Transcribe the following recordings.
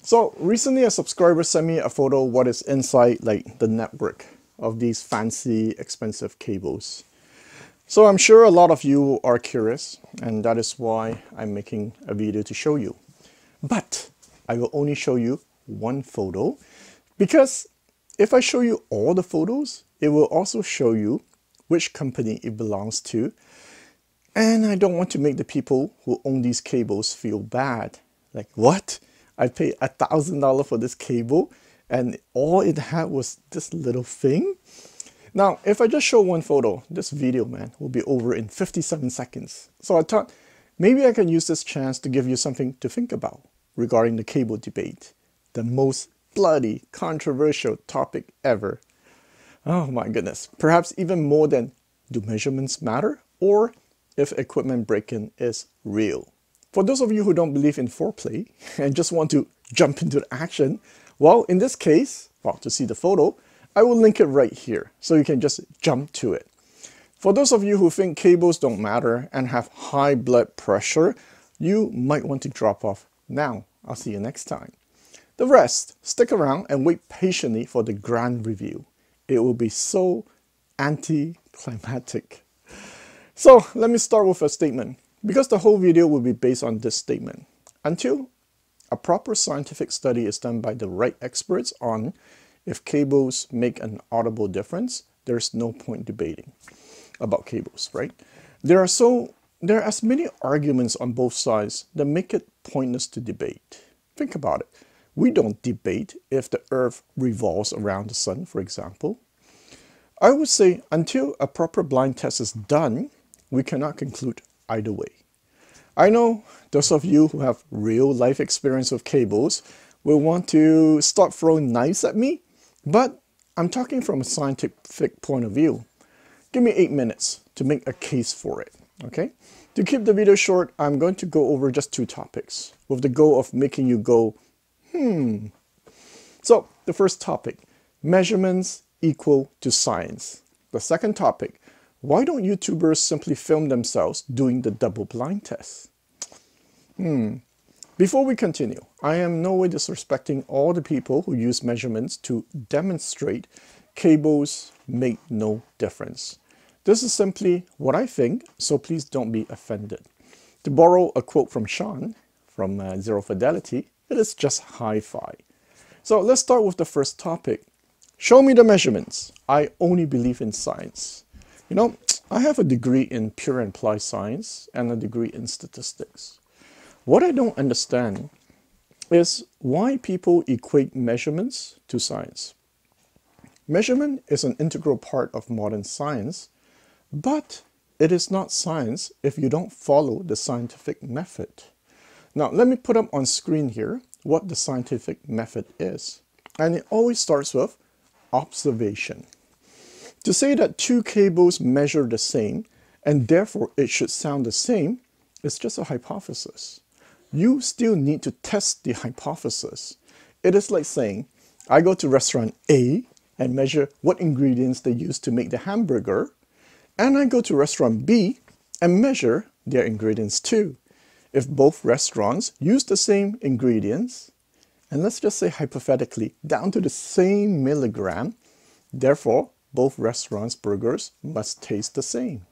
So recently a subscriber sent me a photo of what is inside like the network of these fancy expensive cables. So I'm sure a lot of you are curious, and that is why I'm making a video to show you. But I will only show you one photo, because if I show you all the photos, it will also show you which company it belongs to. And I don't want to make the people who own these cables feel bad. Like, what? I paid $1,000 for this cable and all it had was this little thing? Now, if I just show one photo, this video, man, will be over in 57 seconds. So I thought maybe I can use this chance to give you something to think about regarding the cable debate. The most bloody controversial topic ever. Oh my goodness. Perhaps even more than, do measurements matter? Or if equipment break-in is real. For those of you who don't believe in foreplay and just want to jump into the action, well, in this case, well, to see the photo, I will link it right here so you can just jump to it. For those of you who think cables don't matter and have high blood pressure, you might want to drop off now. I'll see you next time. The rest, stick around and wait patiently for the grand review. It will be so anticlimactic. So let me start with a statement, because the whole video will be based on this statement. Until a proper scientific study is done by the right experts on if cables make an audible difference, there's no point debating about cables, right? There are as many arguments on both sides that make it pointless to debate. Think about it. We don't debate if the Earth revolves around the sun, for example. I would say until a proper blind test is done, we cannot conclude either way. I know those of you who have real life experience with cables will want to start throwing knives at me, but I'm talking from a scientific point of view. Give me 8 minutes to make a case for it, okay? To keep the video short, I'm going to go over just 2 topics with the goal of making you go, So the first topic, measurements equal to science. The second topic, why don't YouTubers simply film themselves doing the double-blind test? Before we continue, I am no way disrespecting all the people who use measurements to demonstrate cables make no difference. This is simply what I think, so please don't be offended. To borrow a quote from Sean from Zero Fidelity, it is just hi-fi. So let's start with the first topic. Show me the measurements. I only believe in science. You know, I have a degree in pure and applied science and a degree in statistics. What I don't understand is why people equate measurements to science. Measurement is an integral part of modern science, but it is not science if you don't follow the scientific method. Now, let me put up on screen here what the scientific method is. And it always starts with observation. To say that 2 cables measure the same and therefore it should sound the same is just a hypothesis. You still need to test the hypothesis. It is like saying, I go to restaurant A and measure what ingredients they use to make the hamburger, and I go to restaurant B and measure their ingredients too. If both restaurants use the same ingredients, and let's just say hypothetically, down to the same milligram, therefore, both restaurants' burgers must taste the same.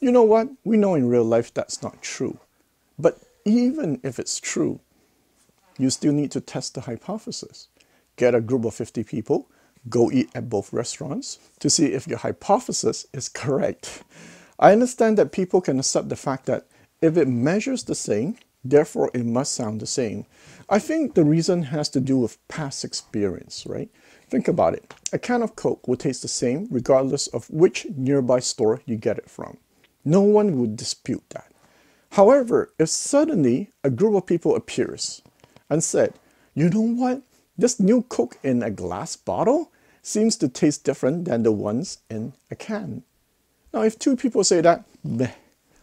You know what? We know in real life that's not true. But even if it's true, you still need to test the hypothesis. Get a group of 50 people, go eat at both restaurants to see if your hypothesis is correct. I understand that people can accept the fact that if it measures the same, therefore it must sound the same. I think the reason has to do with past experience, right? Think about it. A can of Coke will taste the same regardless of which nearby store you get it from. No one would dispute that. However, if suddenly a group of people appears and said, you know what? This new Coke in a glass bottle seems to taste different than the ones in a can. Now, if 2 people say that, meh,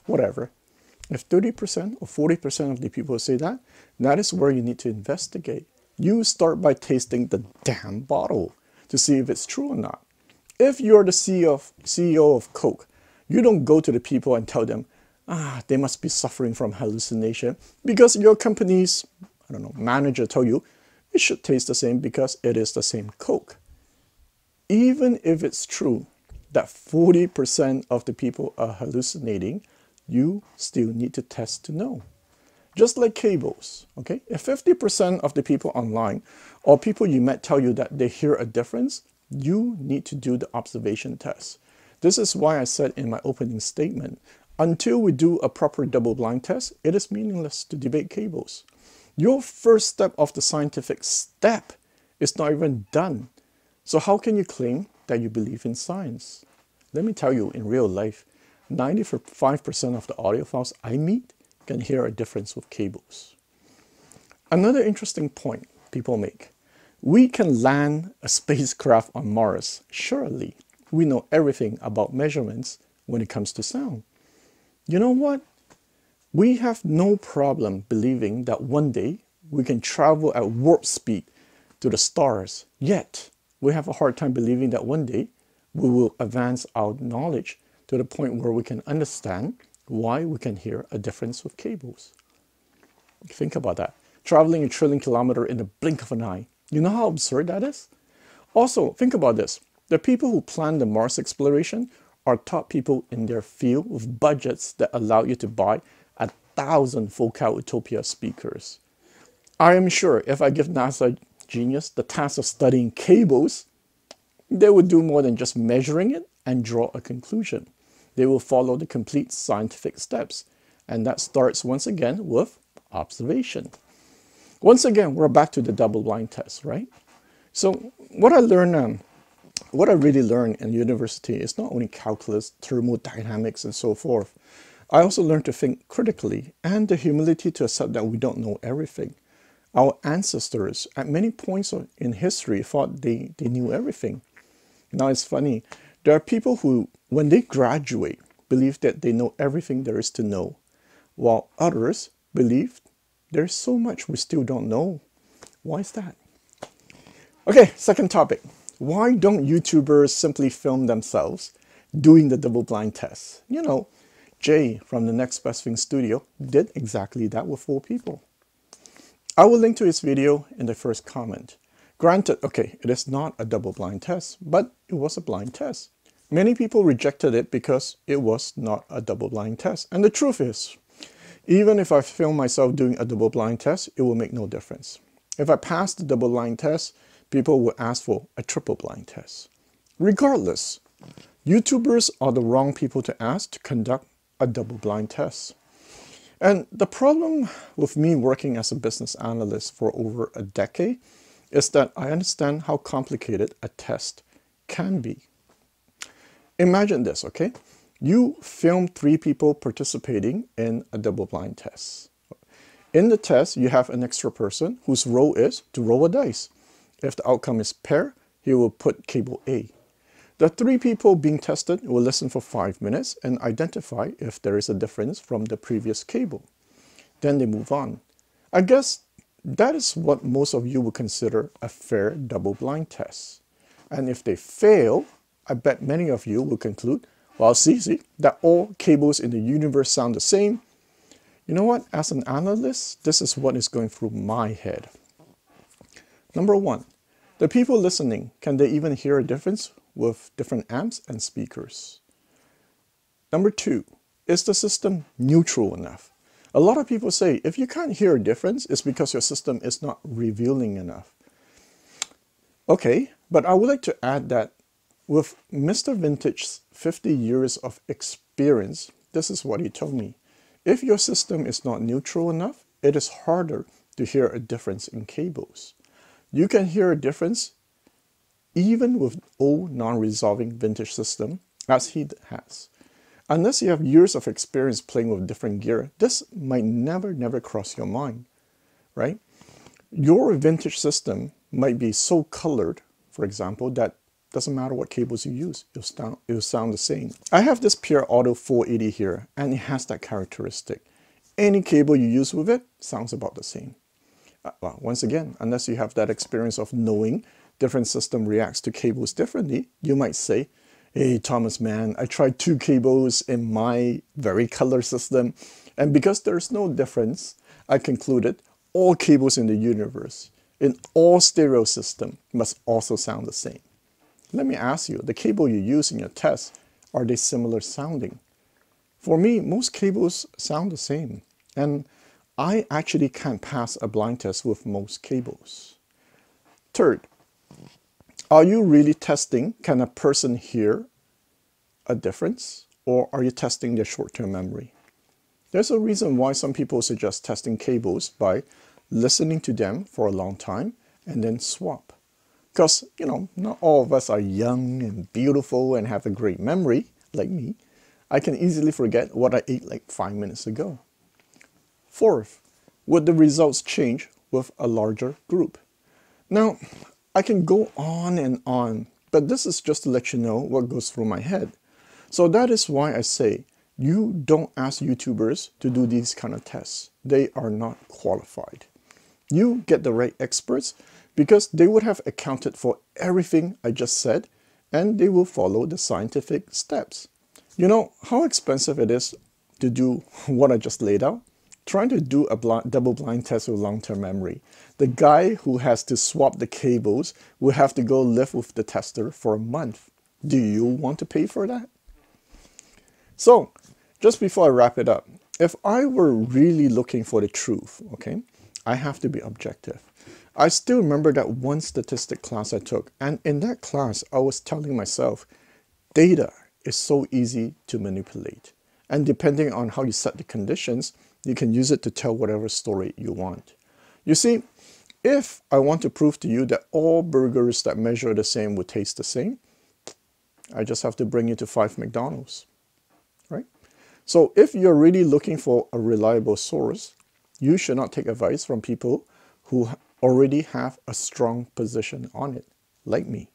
whatever. If 30% or 40% of the people say that, that is where you need to investigate. You start by tasting the damn bottle to see if it's true or not. If you're the CEO of Coke, you don't go to the people and tell them, they must be suffering from hallucination because your company's, manager told you, it should taste the same because it is the same Coke. Even if it's true that 40% of the people are hallucinating, you still need to test to know. Just like cables, okay? If 50% of the people online or people you met tell you that they hear a difference, you need to do the observation test. This is why I said in my opening statement, until we do a proper double-blind test, it is meaningless to debate cables. Your first step of the scientific step is not even done. So how can you claim that you believe in science? Let me tell you, in real life, 95% of the audiophiles I meet can hear a difference with cables. Another interesting point people make. We can land a spacecraft on Mars. Surely, we know everything about measurements when it comes to sound. You know what? We have no problem believing that one day we can travel at warp speed to the stars. Yet, we have a hard time believing that one day we will advance our knowledge to the point where we can understand why we can hear a difference with cables. Think about that. Traveling 1 trillion kilometers in the blink of an eye. You know how absurd that is? Also, think about this. The people who plan the Mars exploration are top people in their field with budgets that allow you to buy 1,000 Focal Utopia speakers. I am sure if I give NASA genius the task of studying cables, they would do more than just measuring it and draw a conclusion. They will follow the complete scientific steps. And that starts once again with observation. Once again, we're back to the double-blind test, right? So what I really learned in university is not only calculus, thermodynamics, and so forth. I also learned to think critically and the humility to accept that we don't know everything. Our ancestors, at many points in history, thought they knew everything. Now it's funny. There are people who, when they graduate, believe that they know everything there is to know, while others believe there's so much we still don't know. Why is that? Okay, second topic. Why don't YouTubers simply film themselves doing the double-blind test? You know, Jay from the Next Best Thing Studio did exactly that with 4 people. I will link to his video in the first comment. Granted, okay, it is not a double-blind test, but it was a blind test. Many people rejected it because it was not a double-blind test. And the truth is, even if I film myself doing a double-blind test, it will make no difference. If I pass the double-blind test, people will ask for a triple-blind test. Regardless, YouTubers are the wrong people to ask to conduct a double-blind test. And the problem with me working as a business analyst for over a decade is that I understand how complicated a test can be. Imagine this, okay? You film 3 people participating in a double-blind test. In the test, you have an extra person whose role is to roll a dice. If the outcome is pair, he will put cable A. The 3 people being tested will listen for 5 minutes and identify if there is a difference from the previous cable. Then they move on. I guess that is what most of you would consider a fair double-blind test. And if they fail, I bet many of you will conclude, well, it's easy, that all cables in the universe sound the same. You know what? As an analyst, this is what is going through my head. Number 1, the people listening, can they even hear a difference with different amps and speakers? Number 2, is the system neutral enough? A lot of people say, if you can't hear a difference, it's because your system is not revealing enough. Okay, but I would like to add that with Mr. Vintage's 50 years of experience, this is what he told me. If your system is not neutral enough, it is harder to hear a difference in cables. You can hear a difference even with old non-resolving vintage system, as he has. Unless you have years of experience playing with different gear, this might never cross your mind, right? Your vintage system might be so colored, for example, that doesn't matter what cables you use, it'll sound the same. I have this Pure Audio 480 here, and it has that characteristic. Any cable you use with it sounds about the same. Well, once again, unless you have that experience of knowing different system reacts to cables differently, you might say, hey Thomas man, I tried 2 cables in my very color system, and because there's no difference, I concluded all cables in the universe in all stereo systems must also sound the same. Let me ask you, the cable you use in your test, are they similar sounding? For me, most cables sound the same, and I actually can't pass a blind test with most cables. Third, are you really testing, can a person hear a difference, or are you testing their short-term memory? There's a reason why some people suggest testing cables by listening to them for a long time and then swap. Because, you know, not all of us are young and beautiful and have a great memory, like me. I can easily forget what I ate like 5 minutes ago. Fourth, would the results change with a larger group? Now, I can go on, but this is just to let you know what goes through my head. So that is why I say, you don't ask YouTubers to do these kind of tests. They are not qualified. You get the right experts because they would have accounted for everything I just said, and they will follow the scientific steps. You know how expensive it is to do what I just laid out? Trying to do a double-blind test with long-term memory. The guy who has to swap the cables will have to go live with the tester for a month. Do you want to pay for that? So, just before I wrap it up, if I were really looking for the truth, okay, I have to be objective. I still remember that one statistic class I took, and in that class, I was telling myself, data is so easy to manipulate. And depending on how you set the conditions, you can use it to tell whatever story you want. You see, if I want to prove to you that all burgers that measure the same would taste the same, I just have to bring you to 5 McDonald's, right? So if you're really looking for a reliable source, you should not take advice from people who already have a strong position on it, like me.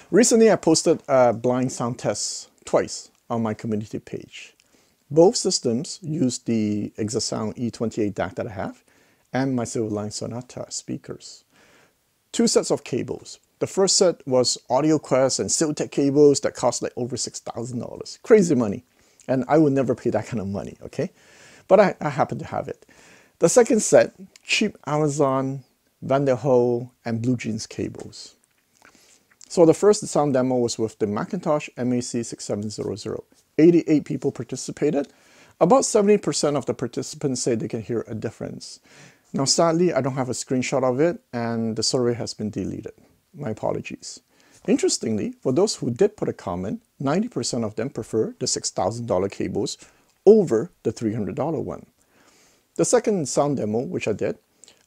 Recently, I posted a blind sound test twice on my community page. Both systems use the Exasound E28 DAC that I have and my Silverline Sonata speakers. 2 sets of cables. The first set was Audioquest and Siltech cables that cost like over $6,000. Crazy money. And I would never pay that kind of money, okay? But I happen to have it. The second set, cheap Amazon, Van der Hoe, and Blue Jeans cables. So the first sound demo was with the Mcintosh MAC6700. 88 people participated. About 70% of the participants say they can hear a difference. Now sadly, I don't have a screenshot of it and the survey has been deleted. My apologies. Interestingly, for those who did put a comment, 90% of them prefer the $6,000 cables over the $300 one. The second sound demo, which I did,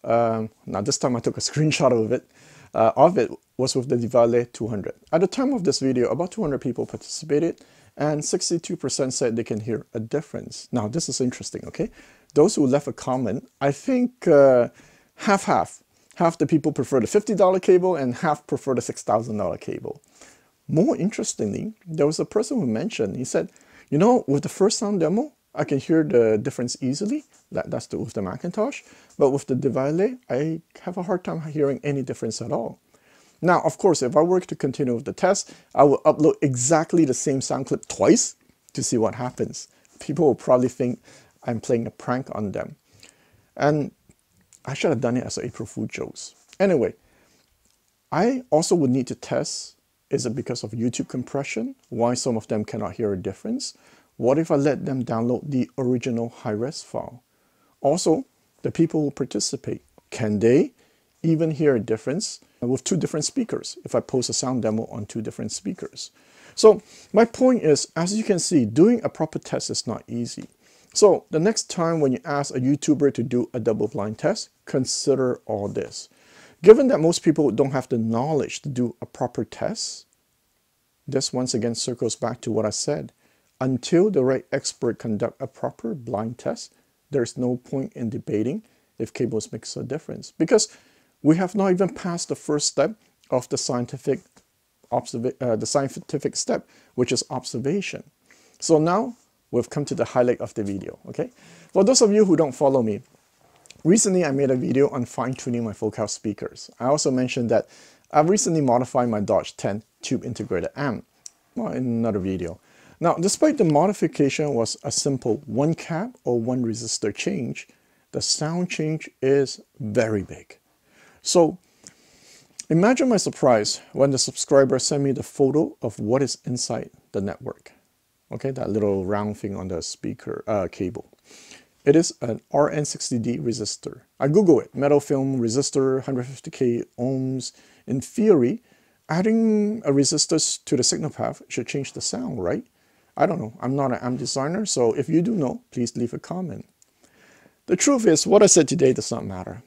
now this time I took a screenshot of it was with the Devialet 200. At the time of this video, about 200 people participated and 62% said they can hear a difference. Now this is interesting, okay? Those who left a comment, I think half-half. Half the people prefer the $50 cable and half prefer the $6,000 cable. More interestingly, there was a person who mentioned, he said, you know, with the first sound demo, I can hear the difference easily. That's with the Mcintosh. But with the Devialet, I have a hard time hearing any difference at all. Now, of course, if I were to continue with the test, I will upload exactly the same sound clip twice to see what happens. People will probably think I'm playing a prank on them. And I should have done it as an April Fool jokes. Anyway, I also would need to test, is it because of YouTube compression? Why some of them cannot hear a difference? What if I let them download the original high-res file? Also, the people who participate, can they even hear a difference with 2 different speakers if I post a sound demo on 2 different speakers? So my point is, as you can see, doing a proper test is not easy. So the next time when you ask a YouTuber to do a double-blind test, consider all this. Given that most people don't have the knowledge to do a proper test, this once again circles back to what I said. Until the right expert conduct a proper blind test, there's no point in debating if cables makes a difference, because we have not even passed the first step of the scientific step, which is observation. So now we've come to the highlight of the video, okay? For those of you who don't follow me, recently I made a video on fine-tuning my full house speakers. I also mentioned that I've recently modified my Dodge 10 tube integrated amp, well, in another video. Now, despite the modification was a simple 1 cap or 1 resistor change, the sound change is very big. So imagine my surprise when the subscriber sent me the photo of what is inside the network. Okay, that little round thing on the speaker cable. It is an RN60D resistor. I Google it, metal film resistor, 150k ohms. In theory, adding a resistor to the signal path should change the sound, right? I don't know, I'm not an amp designer, so if you do know, please leave a comment. The truth is, what I said today does not matter.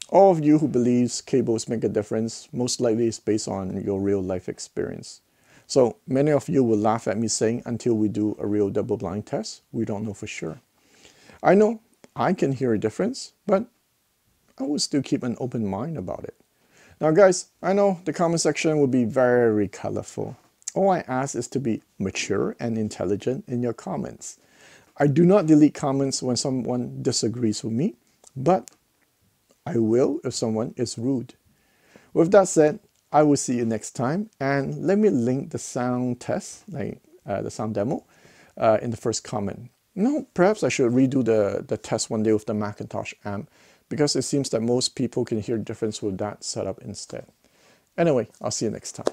All of you who believes cables make a difference, most likely is based on your real life experience. So many of you will laugh at me saying, until we do a real double-blind test, we don't know for sure. I know I can hear a difference, but I will still keep an open mind about it. Now guys, I know the comment section will be very colorful. All I ask is to be mature and intelligent in your comments. I do not delete comments when someone disagrees with me, but I will if someone is rude. With that said, I will see you next time, and let me link the sound test, like the sound demo, in the first comment. No, perhaps I should redo the test one day with the Mcintosh amp, because it seems that most people can hear the difference with that setup instead. Anyway, I'll see you next time.